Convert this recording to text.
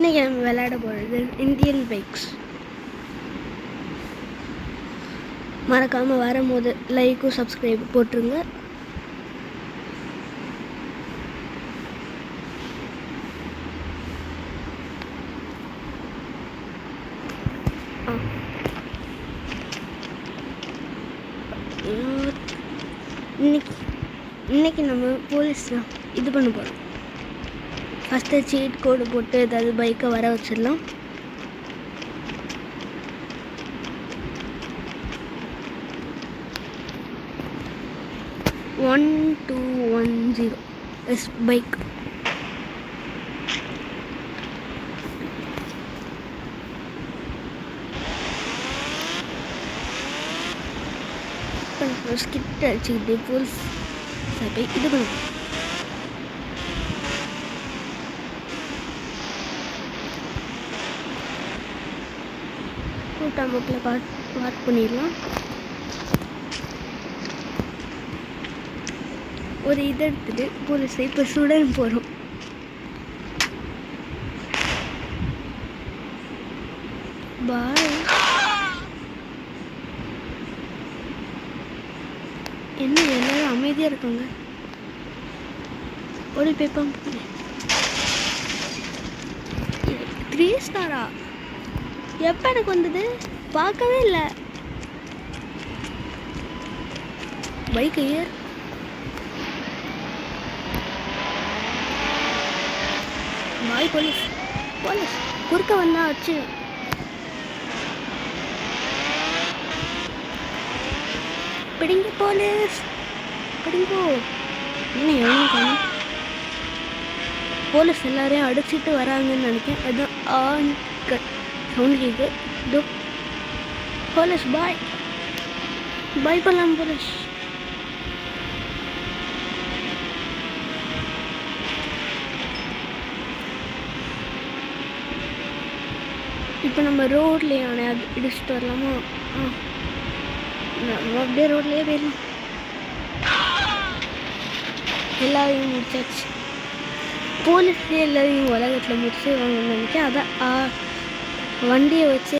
இன்னைக்கு நம்ம விளையாட போகிறது இந்தியன் பைக்ஸ். மறக்காமல் வரும்போது லைக்கும் சப்ஸ்கிரைப் போட்டுருங்க. இன்னைக்கு நம்ம போலீஸ் இது பண்ண போகிறோம். ஃபஸ்ட்டு சீட் கோடு போட்டு ஏதாவது பைக்கை வர வச்சிடலாம். One 210 is bike. ஸ்கிட் அடிச்சுக்கிட்டு போலீஸ் இது பண்ணுவோம். கூட்டாம்புக்கில் பார்க் பண்ணிடலாம். ஒரு இதை எடுத்துட்டு போலீஸை இப்போ சுடன் போகிறோம். பாய். என்ன எல்லாரும் அமைதியாக இருக்காங்க. ஒரு பேப்பர் 3 ஸ்டாரா? எப்போ எனக்கு வந்தது? பார்க்கவே இல்லை. பைக் ஏர். பாய் போலீஸ். போலீஸ் குறுக்க வந்தா வச்சு பிடிங்க போலீஸ், பிடிங்கோ. இன்னும் எவ்வளோ காணும். போலீஸ் எல்லாரையும் அடிச்சுட்டு வராங்கன்னு நினைக்கிறேன். அதுதான் ஆன் சவுண்ட் கேட்கு. இதோ போலீஸ் பாய் பாய் பண்ணலாம். போலீஸ் இப்போ நம்ம ரோட்லேயே அது இடிச்சுட்டு வரலாமா? நம்ம அப்படியே ரோட்லேயே போயிடலாம். எல்லாரையும் முடிச்சாச்சு. போலீஸ்லேயே எல்லாரையும் உலகத்தில் முடிச்சு வாங்கன்னு நினைக்கிறேன். அதான் வண்டியை வச்சு